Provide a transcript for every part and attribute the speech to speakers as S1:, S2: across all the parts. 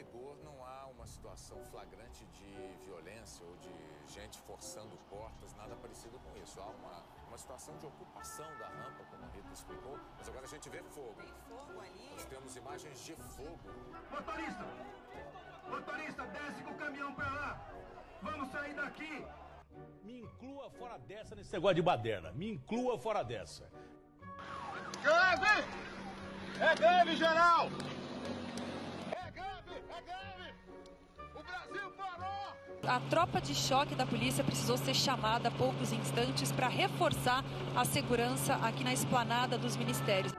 S1: rigor, não há uma situação flagrante de violência ou de gente forçando portas, nada parecido com isso. Há uma situação de ocupação da rampa, como a Rita explicou, mas agora a gente vê fogo.
S2: Tem fogo ali?
S1: Nós temos imagens de fogo.
S3: Motorista! Motorista, desce com o caminhão pra lá! Vamos sair daqui!
S4: Me inclua fora dessa nesse negócio de baderna. Me inclua fora dessa.
S3: Greve! É greve, geral! É greve! É greve! O Brasil parou!
S5: A tropa de choque da polícia precisou ser chamada há poucos instantes para reforçar a segurança aqui na esplanada dos ministérios.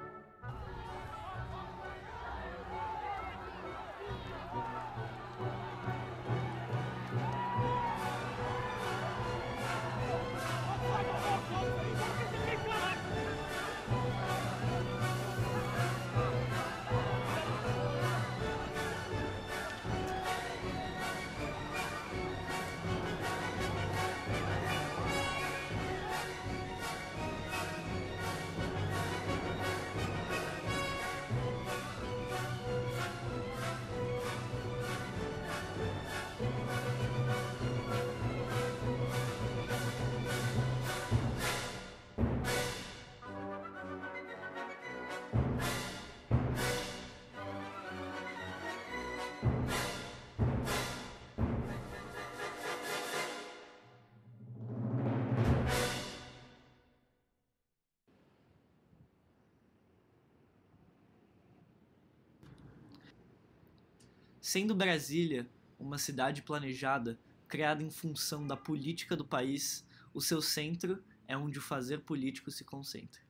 S6: Sendo Brasília uma cidade planejada, criada em função da política do país, o seu centro é onde o fazer político se concentra.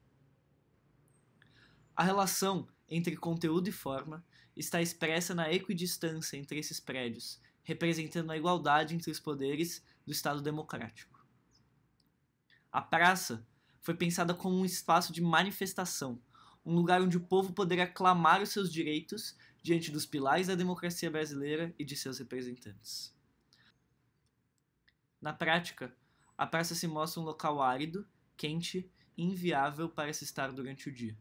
S6: A relação entre conteúdo e forma está expressa na equidistância entre esses prédios, representando a igualdade entre os poderes do Estado democrático. A praça foi pensada como um espaço de manifestação, um lugar onde o povo poderia clamar os seus direitos diante dos pilares da democracia brasileira e de seus representantes. Na prática, a praça se mostra um local árido, quente e inviável para se estar durante o dia.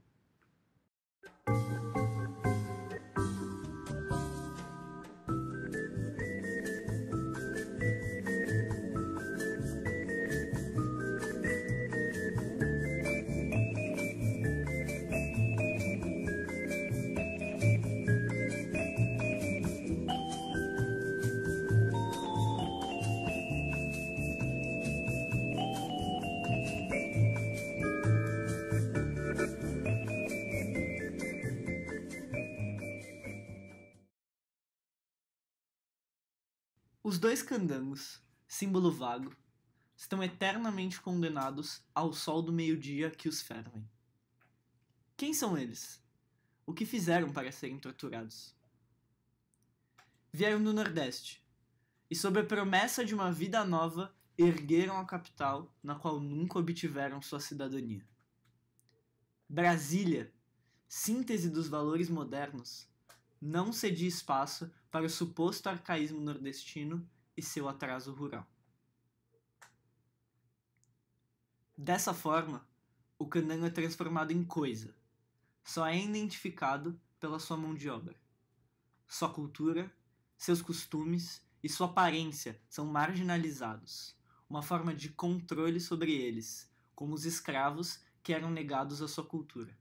S6: Os dois candangos, símbolo vago, estão eternamente condenados ao sol do meio-dia que os fervem. Quem são eles? O que fizeram para serem torturados? Vieram do Nordeste, e sob a promessa de uma vida nova, ergueram a capital na qual nunca obtiveram sua cidadania. Brasília, síntese dos valores modernos, não cedia espaço para o suposto arcaísmo nordestino e seu atraso rural. Dessa forma, o candango é transformado em coisa, só é identificado pela sua mão de obra. Sua cultura, seus costumes e sua aparência são marginalizados, uma forma de controle sobre eles, como os escravos que eram negados à sua cultura.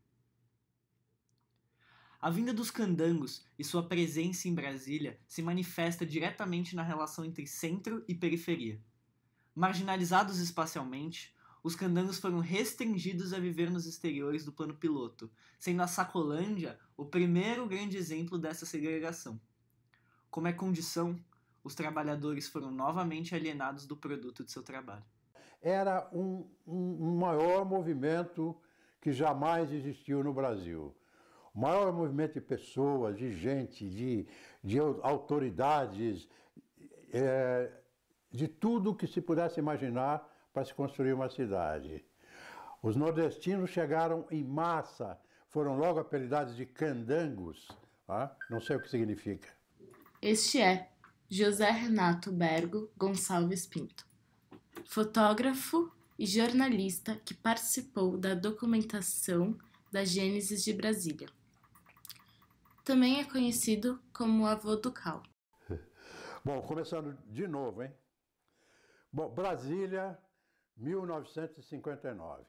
S6: A vinda dos candangos e sua presença em Brasília se manifesta diretamente na relação entre centro e periferia. Marginalizados espacialmente, os candangos foram restringidos a viver nos exteriores do plano piloto, sendo a Sacolândia o primeiro grande exemplo dessa segregação. Como é condição, os trabalhadores foram novamente alienados do produto de seu trabalho.
S7: Era um maior movimento que jamais existiu no Brasil. O maior movimento de pessoas, de gente, de autoridades, de tudo que se pudesse imaginar para se construir uma cidade. Os nordestinos chegaram em massa, foram logo apelidados de candangos, tá? Não sei o que significa.
S8: Este é José Renato Bergo Gonçalves Pinto, fotógrafo e jornalista que participou da documentação da Gênesis de Brasília. Também é conhecido como o avô do Cal.
S7: Bom, começando de novo, hein? Bom, Brasília, 1959.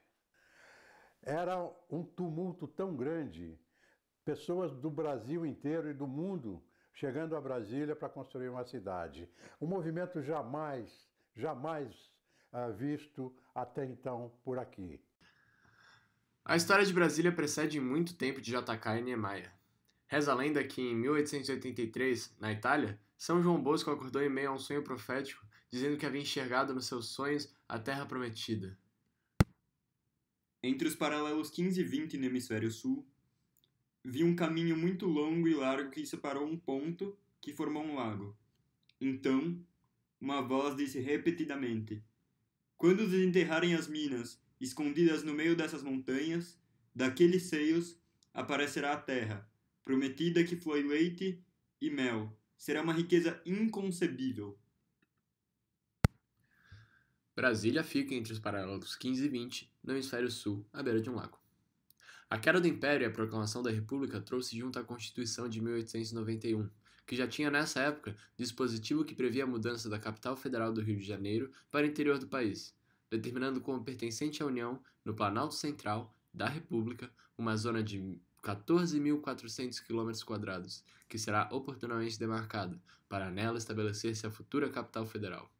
S7: Era um tumulto tão grande, pessoas do Brasil inteiro e do mundo chegando a Brasília para construir uma cidade. Um movimento jamais visto até então por aqui.
S2: A história de Brasília precede muito tempo de JK e Niemeyer. Reza a lenda que em 1883, na Itália, São João Bosco acordou em meio a um sonho profético, dizendo que havia enxergado nos seus sonhos a Terra Prometida.
S9: Entre os paralelos 15 e 20 no hemisfério sul, vi um caminho muito longo e largo que separou um ponto que formou um lago. Então, uma voz disse repetidamente: quando desenterrarem as minas escondidas no meio dessas montanhas, daqueles seios aparecerá a terra, prometida que flui leite e mel. Será uma riqueza inconcebível.
S2: Brasília fica entre os paralelos 15 e 20, no hemisfério sul, à beira de um lago. A queda do Império e a proclamação da República trouxe junto a Constituição de 1891, que já tinha nessa época dispositivo que previa a mudança da capital federal do Rio de Janeiro para o interior do país, determinando como pertencente à União, no Planalto Central da República, uma zona de 14.400 km², que será oportunamente demarcada, para nela estabelecer-se a futura capital federal.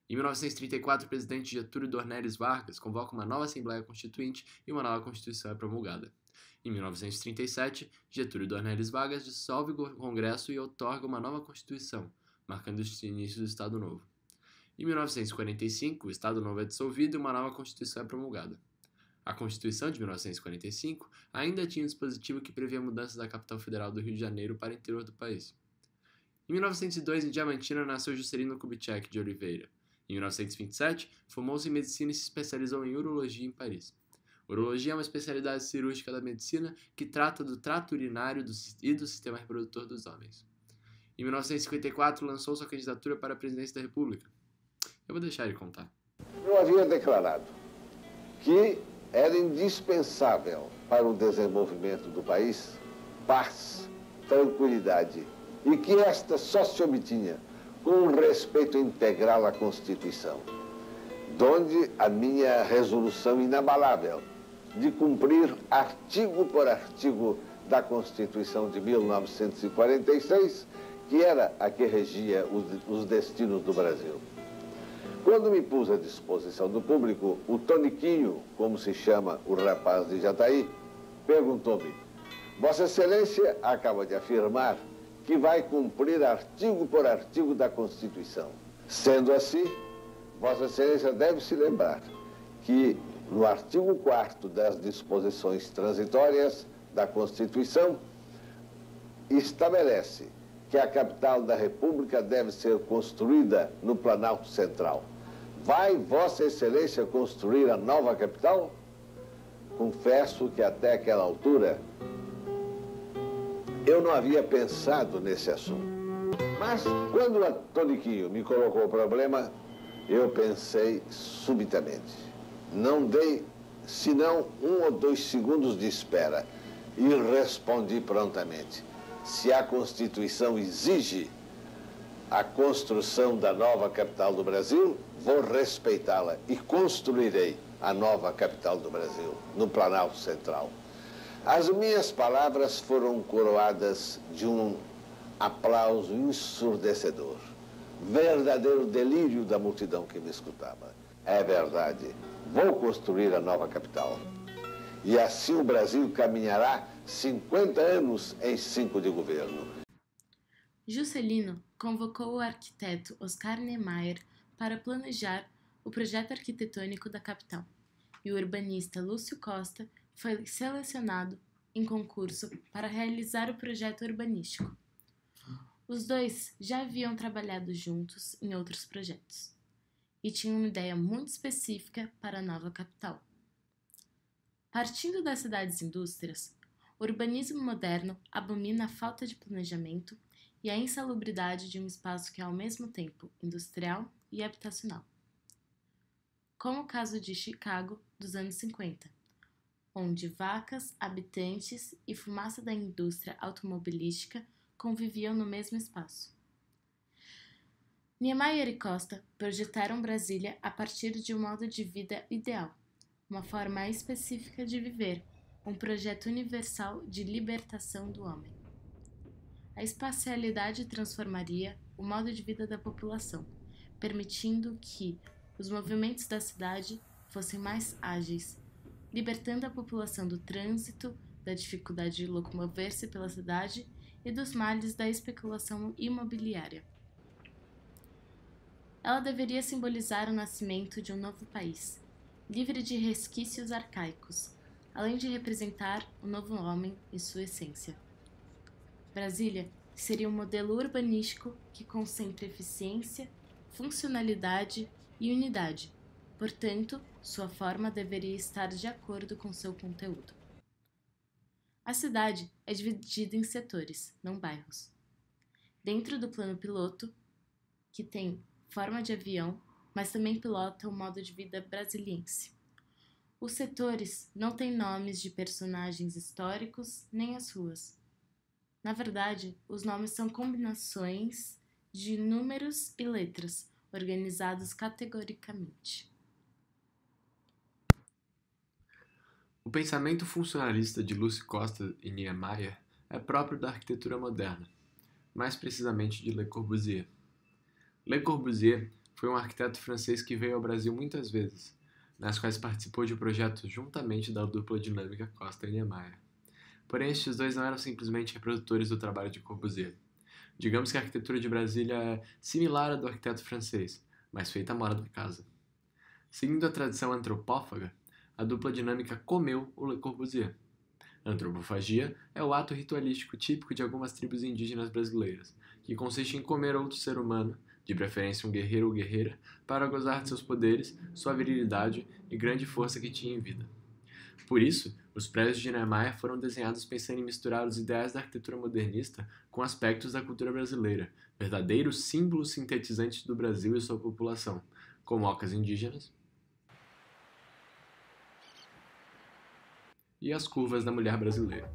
S2: Em 1934, o presidente Getúlio Dornelles Vargas convoca uma nova Assembleia Constituinte e uma nova Constituição é promulgada. Em 1937, Getúlio Dornelles Vargas dissolve o Congresso e outorga uma nova Constituição, marcando o início do Estado Novo. Em 1945, o Estado Novo é dissolvido e uma nova Constituição é promulgada. A Constituição de 1945 ainda tinha um dispositivo que previa a mudança da capital federal do Rio de Janeiro para o interior do país. Em 1902, em Diamantina, nasceu Juscelino Kubitschek de Oliveira. Em 1927, formou-se em medicina e se especializou em urologia em Paris. Urologia é uma especialidade cirúrgica da medicina que trata do trato urinário e do sistema reprodutor dos homens. Em 1954, lançou sua candidatura para a presidência da República. Eu vou deixar ele contar.
S10: Eu havia declarado que era indispensável para o desenvolvimento do país paz, tranquilidade, e que esta só se obtinha com um respeito integral à Constituição, donde a minha resolução inabalável de cumprir artigo por artigo da Constituição de 1946, que era a que regia os destinos do Brasil. Quando me pus à disposição do público, o Toniquinho, como se chama o rapaz de Jataí, perguntou-me: Vossa Excelência acaba de afirmar que vai cumprir artigo por artigo da Constituição. Sendo assim, Vossa Excelência deve se lembrar que no artigo 4º das disposições transitórias da Constituição estabelece que a capital da República deve ser construída no Planalto Central. Vai Vossa Excelência construir a nova capital? Confesso que até aquela altura eu não havia pensado nesse assunto. Mas quando o Toniquinho me colocou o problema, eu pensei subitamente. Não dei senão 1 ou 2 segundos de espera e respondi prontamente: se a Constituição exige a construção da nova capital do Brasil, vou respeitá-la e construirei a nova capital do Brasil, no Planalto Central. As minhas palavras foram coroadas de um aplauso ensurdecedor. Verdadeiro delírio da multidão que me escutava. É verdade, vou construir a nova capital. E assim o Brasil caminhará 50 anos em 5 de governo.
S8: Juscelino convocou o arquiteto Oscar Niemeyer para planejar o projeto arquitetônico da capital, e o urbanista Lúcio Costa foi selecionado em concurso para realizar o projeto urbanístico. Os dois já haviam trabalhado juntos em outros projetos e tinham uma ideia muito específica para a nova capital. Partindo das cidades-indústrias, o urbanismo moderno abomina a falta de planejamento e a insalubridade de um espaço que é ao mesmo tempo industrial e habitacional. Como o caso de Chicago dos anos 50, onde vacas, habitantes e fumaça da indústria automobilística conviviam no mesmo espaço. Niemeyer e Costa projetaram Brasília a partir de um modo de vida ideal, uma forma específica de viver, um projeto universal de libertação do homem. A espacialidade transformaria o modo de vida da população, permitindo que os movimentos da cidade fossem mais ágeis, libertando a população do trânsito, da dificuldade de locomover-se pela cidade e dos males da especulação imobiliária. Ela deveria simbolizar o nascimento de um novo país, livre de resquícios arcaicos, além de representar o novo homem e sua essência. Brasília seria um modelo urbanístico que concentra eficiência, funcionalidade e unidade. Portanto, sua forma deveria estar de acordo com seu conteúdo. A cidade é dividida em setores, não bairros. Dentro do plano piloto, que tem forma de avião, mas também pilota o modo de vida brasiliense. Os setores não têm nomes de personagens históricos nem as ruas. Na verdade, os nomes são combinações de números e letras, organizados categoricamente.
S2: O pensamento funcionalista de Lúcio Costa e Niemeyer é próprio da arquitetura moderna, mais precisamente de Le Corbusier. Le Corbusier foi um arquiteto francês que veio ao Brasil muitas vezes, nas quais participou de projetos juntamente da dupla dinâmica Costa e Niemeyer. Porém, estes dois não eram simplesmente reprodutores do trabalho de Corbusier. Digamos que a arquitetura de Brasília é similar à do arquiteto francês, mas feita à moda da casa. Seguindo a tradição antropófaga, a dupla dinâmica comeu o Le Corbusier. A antropofagia é o ato ritualístico típico de algumas tribos indígenas brasileiras, que consiste em comer outro ser humano, de preferência um guerreiro ou guerreira, para gozar de seus poderes, sua virilidade e grande força que tinha em vida. Por isso, os prédios de Niemeyer foram desenhados pensando em misturar os ideais da arquitetura modernista com aspectos da cultura brasileira, verdadeiros símbolos sintetizantes do Brasil e sua população, como ocas indígenas e as curvas da mulher brasileira.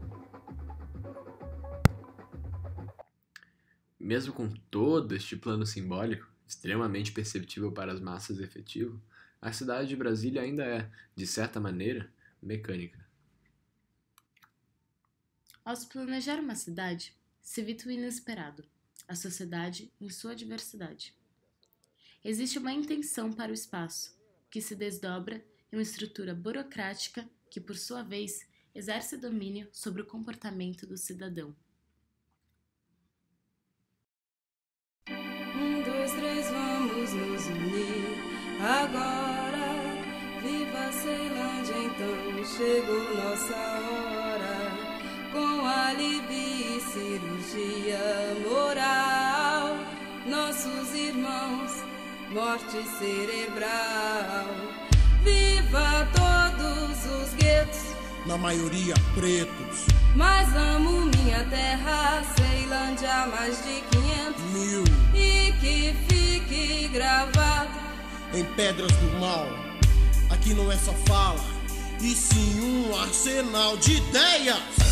S2: Mesmo com todo este plano simbólico, extremamente perceptível para as massas e efetivo, a cidade de Brasília ainda é, de certa maneira, mecânica.
S8: Ao se planejar uma cidade, se evita o inesperado, a sociedade em sua diversidade. Existe uma intenção para o espaço, que se desdobra em uma estrutura burocrática que, por sua vez, exerce domínio sobre o comportamento do cidadão.
S11: 1, 2, 3, vamos nos unir agora. Viva Ceilândia, então chegou nossa hora. Com alívio e cirurgia moral, nossos irmãos, morte cerebral. Viva todos os guetos,
S12: na maioria pretos.
S11: Mas amo minha terra, Ceilândia, mais de 500.000. E que fique gravado
S12: em pedras do mal. Aqui não é só fala, e sim um arsenal de ideias.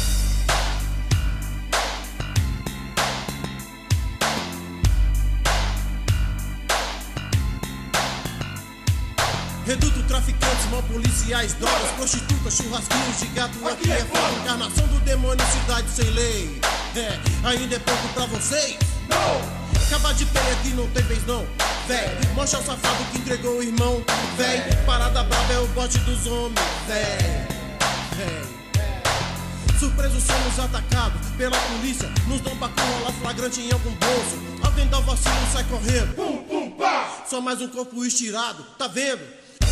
S12: Reduto, traficantes, mal policiais, drogas, prostitutas, churrasquinhos de gato. Aqui é foda, encarnação do demônio, cidade sem lei. Ainda é pouco pra vocês? Não! Acabar de pé aqui não tem vez não, véi. Mostra o safado que entregou o irmão, véi. Parada brava é o bote dos homens, véi. Surpresos somos atacados pela polícia. Nos dão pra rolar flagrante em algum bolso. Alguém dá o vacilo e sai correndo. Pum, pum, pá. Só mais um corpo estirado, tá vendo?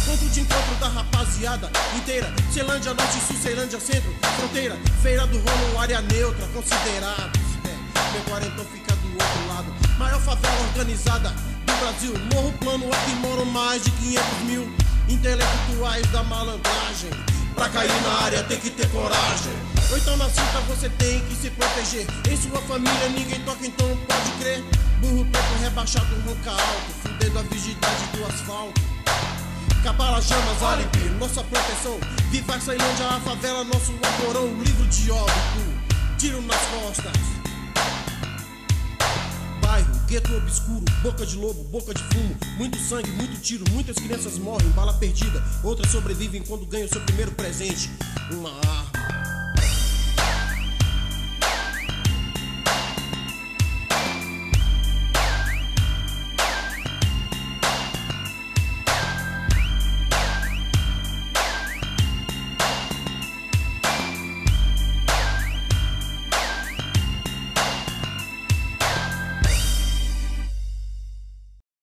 S12: Ponto de encontro da rapaziada inteira. Ceilândia Norte, Sul, Ceilândia Centro, fronteira. Feira do Rolo, área neutra, considerados. Meu quarentão fica do outro lado. Maior favela organizada do Brasil. Morro Plano, aqui moram mais de 500.000 intelectuais da malandragem. Pra cair na área tem que ter coragem. Ou então na cinta você tem que se proteger. Em sua família ninguém toca, então pode crer. Burro preto rebaixado, ronca alto, fudendo a vigilidade do asfalto. Cabala, Jamas, Alibi, nossa proteção. Viva a Ceilândia, a favela, nosso laborão. Livro de óbito, tiro nas costas. Bairro, gueto obscuro, boca de lobo, boca de fumo. Muito sangue, muito tiro, muitas crianças morrem, bala perdida. Outras sobrevivem quando ganham seu primeiro presente, uma arma.